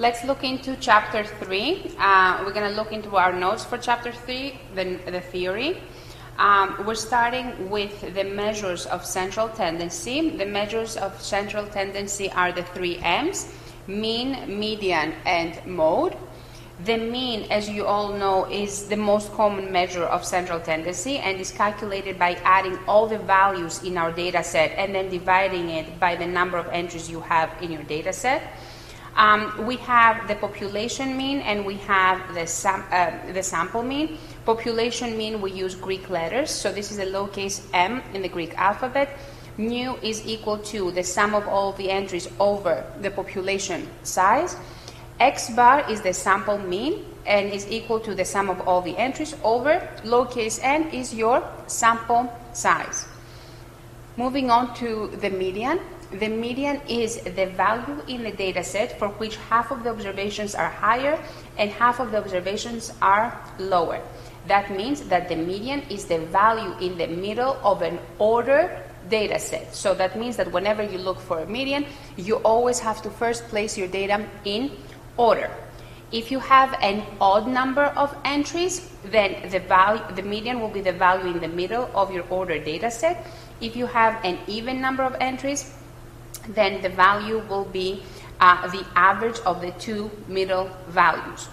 Let's look into chapter 3. We're going to look into our notes for chapter 3, the theory. We're starting with the measures of central tendency. The measures of central tendency are the 3 M's: mean, median, and mode. The mean, as you all know, is the most common measure of central tendency and is calculated by adding all the values in our data set and then dividing it by the number of entries you have in your data set. We have the population mean and we have the sample mean. Population mean, we use Greek letters, so this is a lowercase m in the Greek alphabet. Mu is equal to the sum of all the entries over the population size. X bar is the sample mean and is equal to the sum of all the entries over lowercase n is your sample size. Moving on to the median. The median is the value in the data set for which half of the observations are higher and half of the observations are lower. That means that the median is the value in the middle of an ordered data set. So that means that whenever you look for a median, you always have to first place your data in order. If you have an odd number of entries, then the median will be the value in the middle of your ordered data set. If you have an even number of entries, then the value will be the average of the two middle values.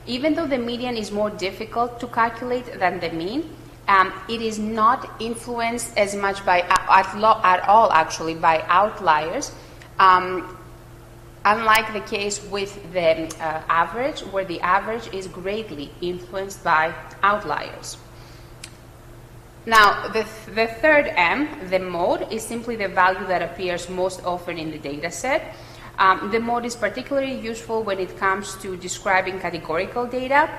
Even though the median is more difficult to calculate than the mean, it is not influenced as much by at all actually by outliers, unlike the case with the average, where the average is greatly influenced by outliers. Now, the third M, the mode, is simply the value that appears most often in the data set. The mode is particularly useful when it comes to describing categorical data.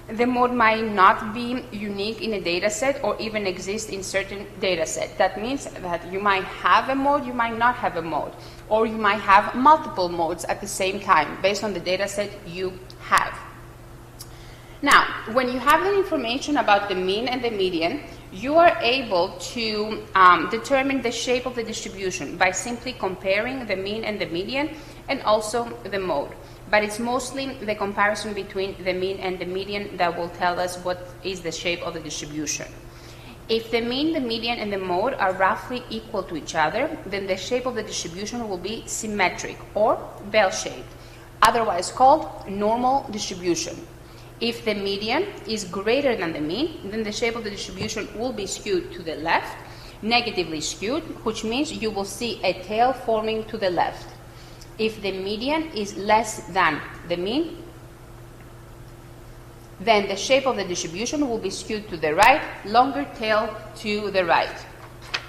The mode might not be unique in a data set or even exist in certain data set. That means that you might have a mode, you might not have a mode, or you might have multiple modes at the same time based on the data set you have. Now, when you have the information about the mean and the median, you are able to determine the shape of the distribution by simply comparing the mean and the median and also the mode. But it's mostly the comparison between the mean and the median that will tell us what is the shape of the distribution. If the mean, the median, and the mode are roughly equal to each other, then the shape of the distribution will be symmetric or bell-shaped, otherwise called normal distribution. If the median is greater than the mean, then the shape of the distribution will be skewed to the left, negatively skewed, which means you will see a tail forming to the left. If the median is less than the mean, then the shape of the distribution will be skewed to the right, longer tail to the right,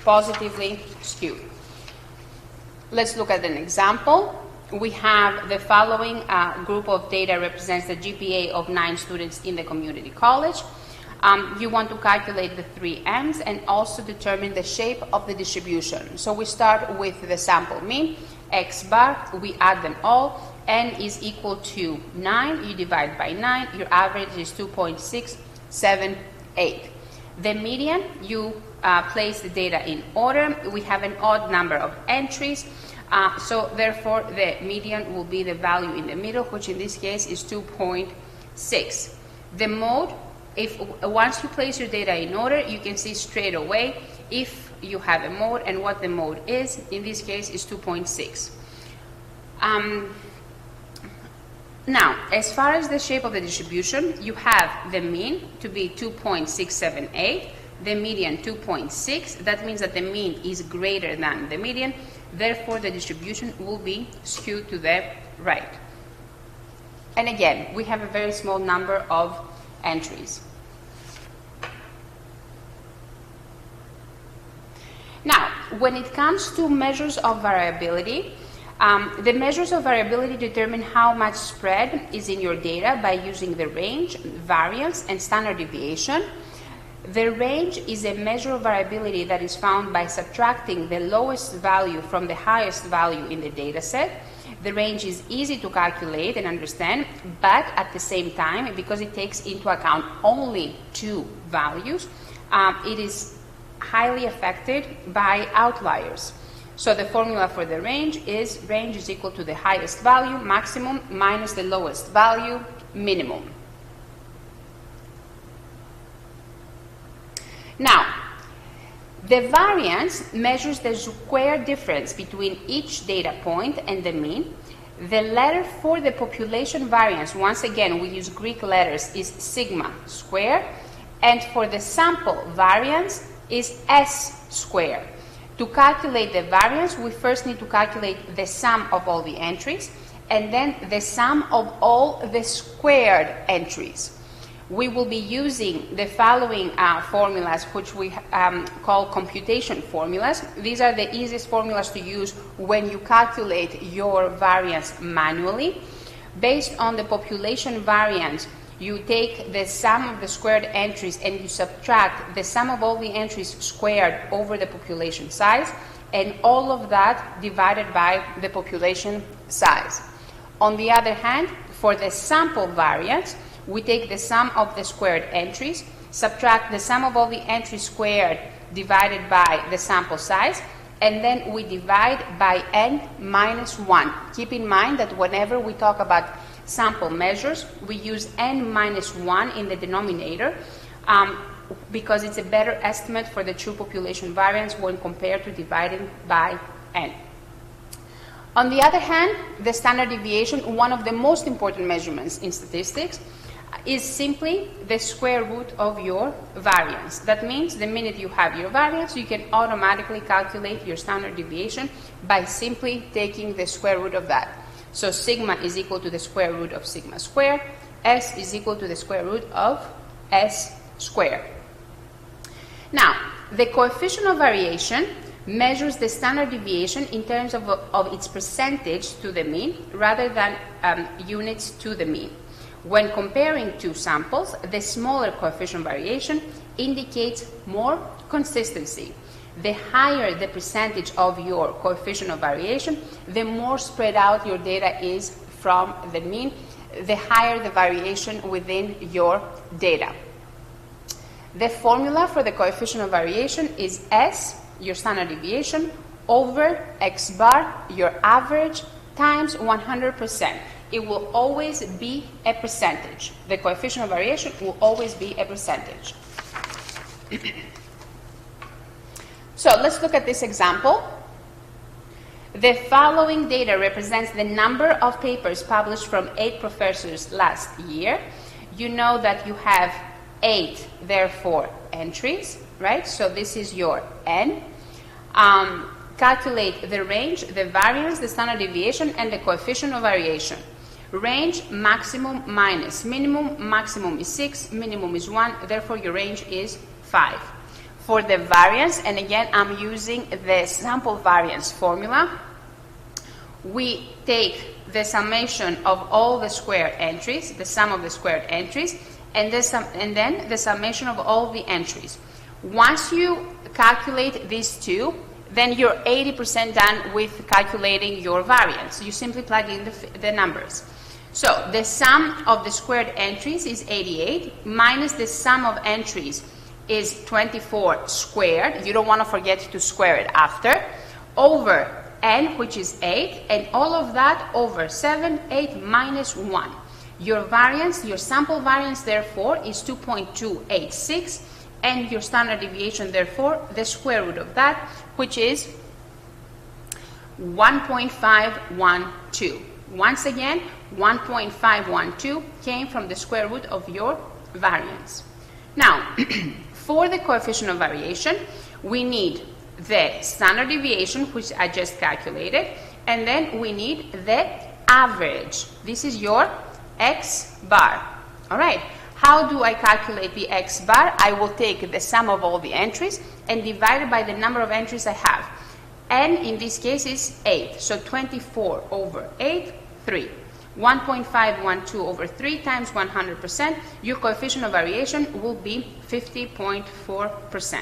positively skewed. Let's look at an example. We have the following group of data represents the GPA of 9 students in the community college. You want to calculate the 3 M's and also determine the shape of the distribution. So we start with the sample mean, X bar, we add them all, N is equal to 9, you divide by 9, your average is 2.678. The median, you place the data in order, we have an odd number of entries, so therefore the median will be the value in the middle, which in this case is 2.6. The mode, once you place your data in order, you can see straight away if you have a mode and what the mode is. In this case is 2.6. Now, as far as the shape of the distribution, you have the mean to be 2.678, the median 2.6. That means that the mean is greater than the median. Therefore, the distribution will be skewed to the right. And again, we have a very small number of entries. Now, when it comes to measures of variability, the measures of variability determine how much spread is in your data by using the range, variance, and standard deviation. The range is a measure of variability that is found by subtracting the lowest value from the highest value in the data set. The range is easy to calculate and understand, but at the same time, because it takes into account only 2 values, it is highly affected by outliers. So the formula for the range is equal to the highest value, maximum, minus the lowest value, minimum. Now, the variance measures the square difference between each data point and the mean. The letter for the population variance, once again we use Greek letters, is sigma squared, and for the sample variance is S squared. To calculate the variance, we first need to calculate the sum of all the entries, and then the sum of all the squared entries. We will be using the following formulas, which we call computation formulas. These are the easiest formulas to use when you calculate your variance manually. Based on the population variance, you take the sum of the squared entries and you subtract the sum of all the entries squared over the population size, and all of that divided by the population size. On the other hand, for the sample variance, we take the sum of the squared entries, subtract the sum of all the entries squared divided by the sample size, and then we divide by n minus 1. Keep in mind that whenever we talk about sample measures, we use n minus 1 in the denominator because it's a better estimate for the true population variance when compared to dividing by n. On the other hand, the standard deviation, one of the most important measurements in statistics, is simply the square root of your variance. That means the minute you have your variance, you can automatically calculate your standard deviation by simply taking the square root of that. So sigma is equal to the square root of sigma squared, S is equal to the square root of S squared. Now, the coefficient of variation measures the standard deviation in terms of its percentage to the mean rather than units to the mean. When comparing two samples, the smaller coefficient variation indicates more consistency. The higher the percentage of your coefficient of variation, the more spread out your data is from the mean, the higher the variation within your data. The formula for the coefficient of variation is S, your standard deviation, over X bar, your average, times 100%. It will always be a percentage. The coefficient of variation will always be a percentage. So let's look at this example. The following data represents the number of papers published from 8 professors last year. You know that you have 8, therefore, entries, right? So this is your N. Calculate the range, the variance, the standard deviation, and the coefficient of variation. Range, maximum minus minimum. Maximum is 6, minimum is 1, therefore your range is 5. For the variance, and again I'm using the sample variance formula, we take the summation of all the squared entries, the sum of the squared entries, and then the summation of all the entries. Once you calculate these two, then you're 80% done with calculating your variance. You simply plug in the numbers. So the sum of the squared entries is 88, minus the sum of entries is 24 squared. You don't want to forget to square it after, over n, which is 8, and all of that over 7, 8 minus 1. Your variance, your sample variance, therefore, is 2.286, and your standard deviation, therefore, the square root of that, which is 1.512. Once again, 1.512 came from the square root of your variance. Now, for the coefficient of variation, we need the standard deviation, which I just calculated, and then we need the average. This is your X bar. All right. How do I calculate the X bar? I will take the sum of all the entries and divide it by the number of entries I have. N in this case is 8, so 24 over 8, 3. 1.512 over 3 times 100%, your coefficient of variation will be 50.4%.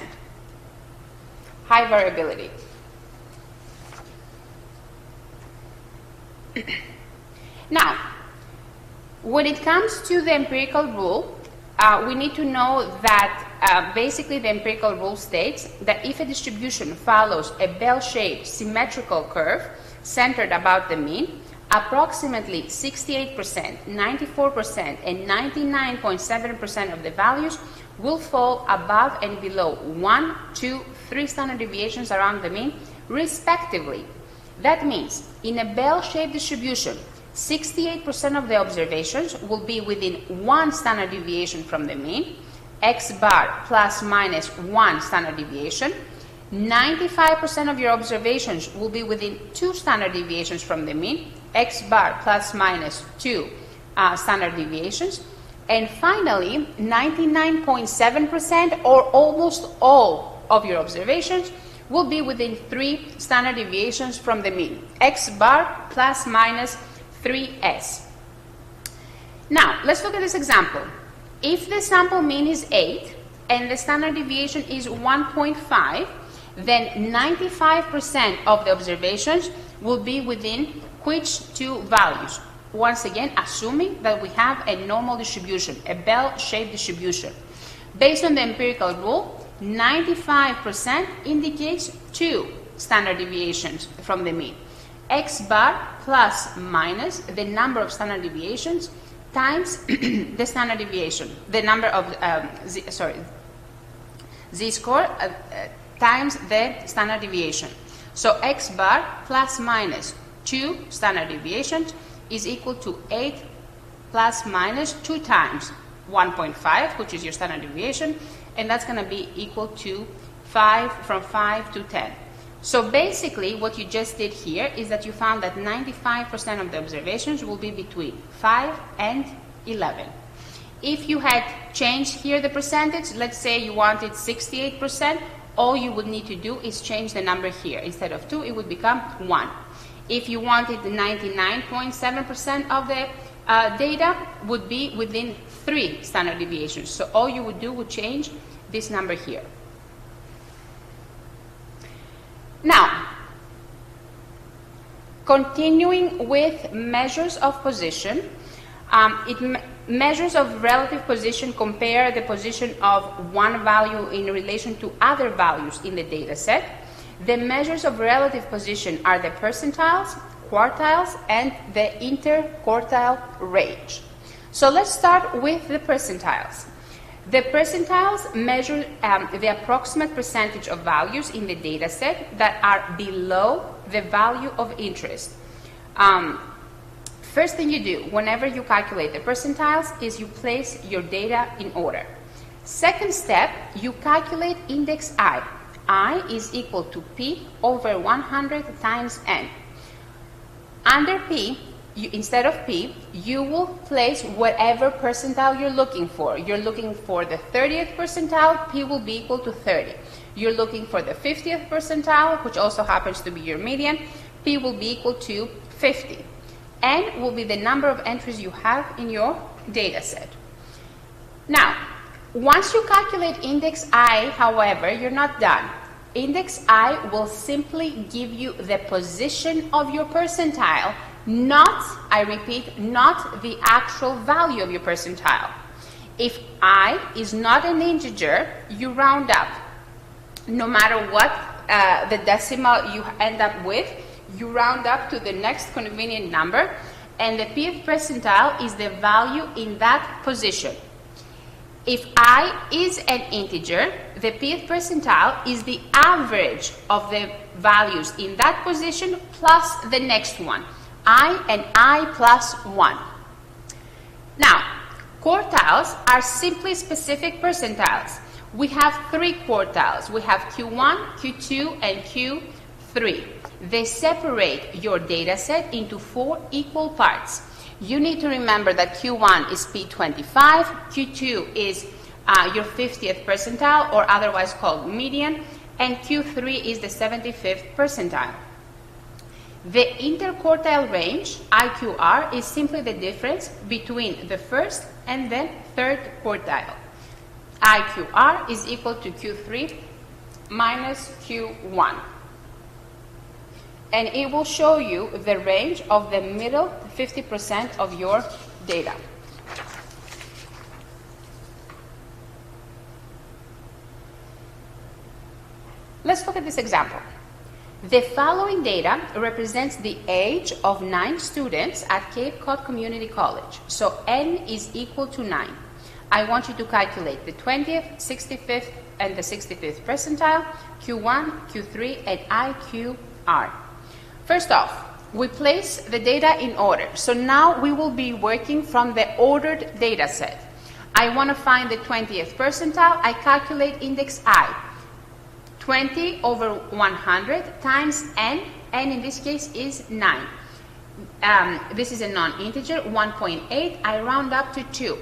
High variability. Now, when it comes to the empirical rule, we need to know that basically the empirical rule states that if a distribution follows a bell-shaped symmetrical curve centered about the mean, approximately 68%, 94%, and 99.7% of the values will fall above and below 1, 2, 3 standard deviations around the mean, respectively. That means, in a bell-shaped distribution, 68% of the observations will be within 1 standard deviation from the mean, x bar plus minus 1 standard deviation. 95% of your observations will be within 2 standard deviations from the mean, x bar plus minus 2 standard deviations. And finally, 99.7% or almost all of your observations will be within 3 standard deviations from the mean, x bar plus minus 3s. Now, let's look at this example. If the sample mean is 8 and the standard deviation is 1.5, then 95% of the observations will be within which 2 values? Once again, assuming that we have a normal distribution, a bell-shaped distribution. Based on the empirical rule, 95% indicates 2 standard deviations from the mean. X bar plus minus the number of standard deviations times the standard deviation, the number of, z-score times the standard deviation. So x bar plus minus 2 standard deviations is equal to 8 plus minus 2 times 1.5, which is your standard deviation, and that's going to be equal to 5, from 5 to 10. So basically what you just did here is that you found that 95% of the observations will be between 5 and 11. If you had changed here the percentage, let's say you wanted 68%, all you would need to do is change the number here. Instead of 2, it would become 1. If you wanted the 99.7% of the data would be within 3 standard deviations. So all you would do would change this number here. Now, continuing with measures of position, measures of relative position compare the position of one value in relation to other values in the data set. The measures of relative position are the percentiles, quartiles, and the interquartile range. So let's start with the percentiles. The percentiles measure the approximate percentage of values in the data set that are below the value of interest. First thing you do whenever you calculate the percentiles is you place your data in order. Second step, you calculate index I. I is equal to P over 100 times N. Under P, instead of P, you will place whatever percentile you're looking for. You're looking for the 30th percentile, P will be equal to 30. You're looking for the 50th percentile, which also happens to be your median, P will be equal to 50. N will be the number of entries you have in your data set. Now, once you calculate index I, however, you're not done. Index I will simply give you the position of your percentile, not, I repeat, not the actual value of your percentile. If I is not an integer, you round up. No matter what the decimal you end up with, you round up to the next convenient number, and the pth percentile is the value in that position. If I is an integer, the pth percentile is the average of the values in that position plus the next one, I and I plus 1. Now, quartiles are simply specific percentiles. We have 3 quartiles. We have Q1, Q2, and Q3. They separate your data set into 4 equal parts. You need to remember that Q1 is P25, Q2 is your 50th percentile, or otherwise called median, and Q3 is the 75th percentile. The interquartile range, IQR, is simply the difference between the first and the third quartile. IQR is equal to Q3 minus Q1. And it will show you the range of the middle 50% of your data. Let's look at this example. The following data represents the age of 9 students at Cape Cod Community College. So N is equal to 9. I want you to calculate the 20th, 65th, and the 65th percentile, Q1, Q3, and IQR. First off, we place the data in order. So now we will be working from the ordered data set. I want to find the 20th percentile. I calculate index I. 20 over 100 times n. N in this case is 9. This is a non-integer, 1.8. I round up to 2.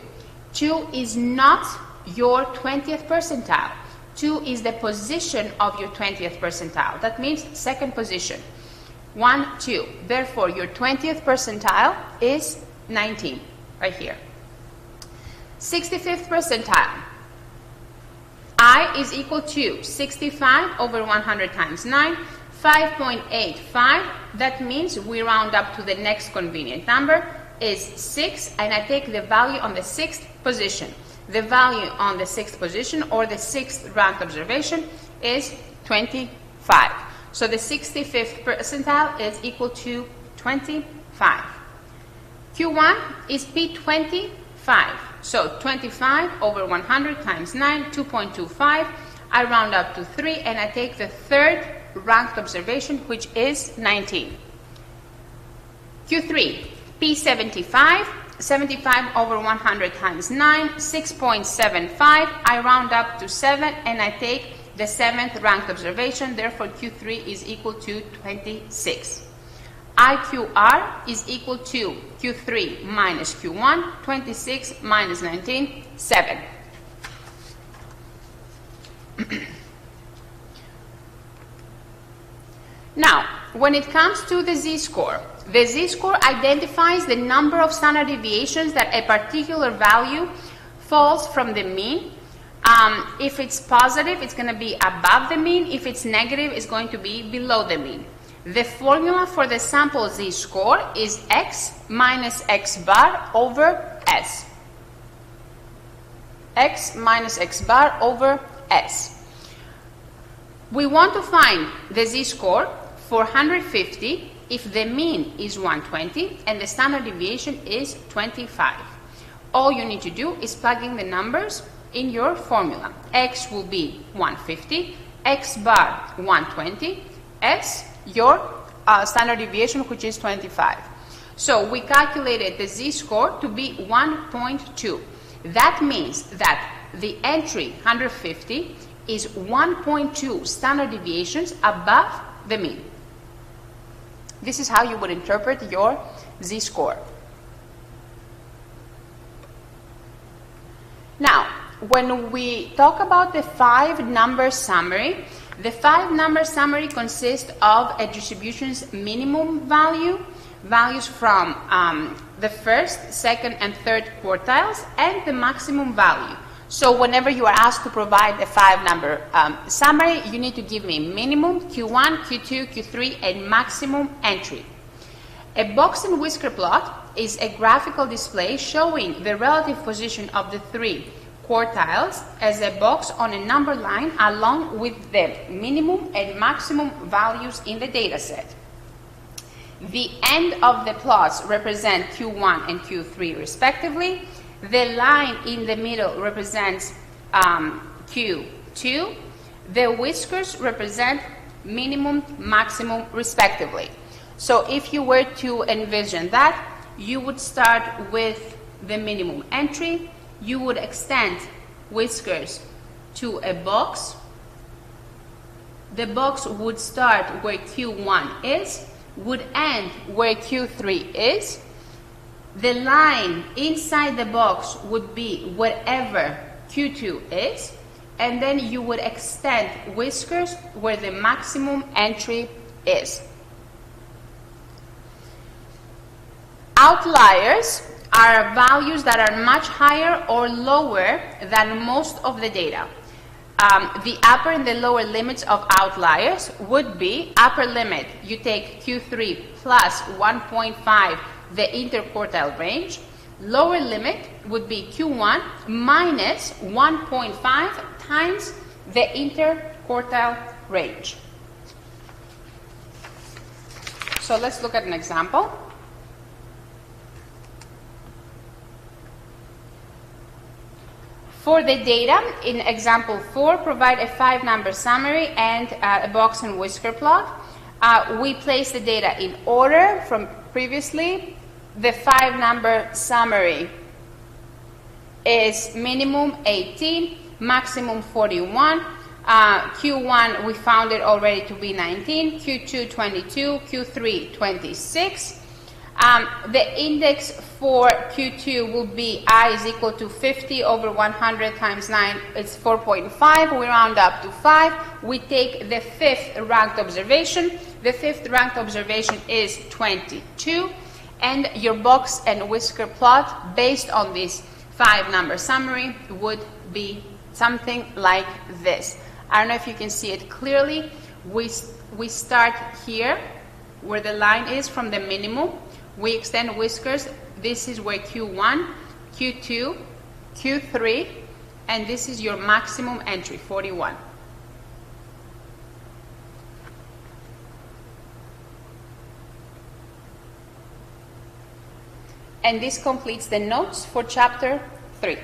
2 is not your 20th percentile. 2 is the position of your 20th percentile. That means second position. 1, 2. Therefore, your 20th percentile is 19, right here. 65th percentile. I is equal to 65 over 100 times 9, 5.85. That means we round up to the next convenient number is 6, and I take the value on the 6th position. The value on the 6th position, or the 6th ranked observation, is 25. So the 65th percentile is equal to 25. Q1 is P25. So 25 over 100 times 9, 2.25. I round up to 3, and I take the third ranked observation, which is 19. Q3, P75. 75 over 100 times 9, 6.75. I round up to 7, and I take the 7th ranked observation. Therefore, Q3 is equal to 26. IQR is equal to Q3 minus Q1, 26 minus 19, 7. Now, when it comes to the z-score, the z-score identifies the number of standard deviations that a particular value falls from the mean. If it's positive, it's going to be above the mean. If it's negative, it's going to be below the mean. The formula for the sample z-score is x minus x bar over s. X minus x bar over s. We want to find the z-score for 150 if the mean is 120 and the standard deviation is 25. All you need to do is plug in the numbers in your formula. X will be 150, x bar 120, s your standard deviation, which is 25. So we calculated the z-score to be 1.2. That means that the entry 150 is 1.2 standard deviations above the mean. This is how you would interpret your z-score. Now, when we talk about the 5-number summary, the 5-number summary consists of a distribution's minimum value, values from the first, second, and third quartiles, and the maximum value. So whenever you are asked to provide a 5-number summary, you need to give me minimum, Q1, Q2, Q3, and maximum entry. A box and whisker plot is a graphical display showing the relative position of the 3 quartiles as a box on a number line along with the minimum and maximum values in the data set. The end of the plots represent Q1 and Q3 respectively. The line in the middle represents Q2. The whiskers represent minimum, maximum respectively. So if you were to envision that, you would start with the minimum entry. You would extend whiskers to a box. The box would start where Q1 is, would end where Q3 is. The line inside the box would be wherever Q2 is, and then you would extend whiskers where the maximum entry is. Outliers are values that are much higher or lower than most of the data. The upper and the lower limits of outliers would be upper limit, you take Q3 plus 1.5, the interquartile range. Lower limit would be Q1 minus 1.5 times the interquartile range. So let's look at an example. For the data in example 4, provide a 5-number summary and a box and whisker plot. We place the data in order from previously. The 5-number summary is minimum 18, maximum 41. Q1 we found it already to be 19, Q2 22, Q3 26. The index for Q2 will be I is equal to 50 over 100 times 9, it's 4.5, we round up to 5, we take the 5th ranked observation, the 5th ranked observation is 22, and your box and whisker plot based on this 5-number summary would be something like this. I don't know if you can see it clearly. We start here where the line is from the minimum. We extend whiskers. This is where Q1, Q2, Q3, and this is your maximum entry, 41. And this completes the notes for chapter 3.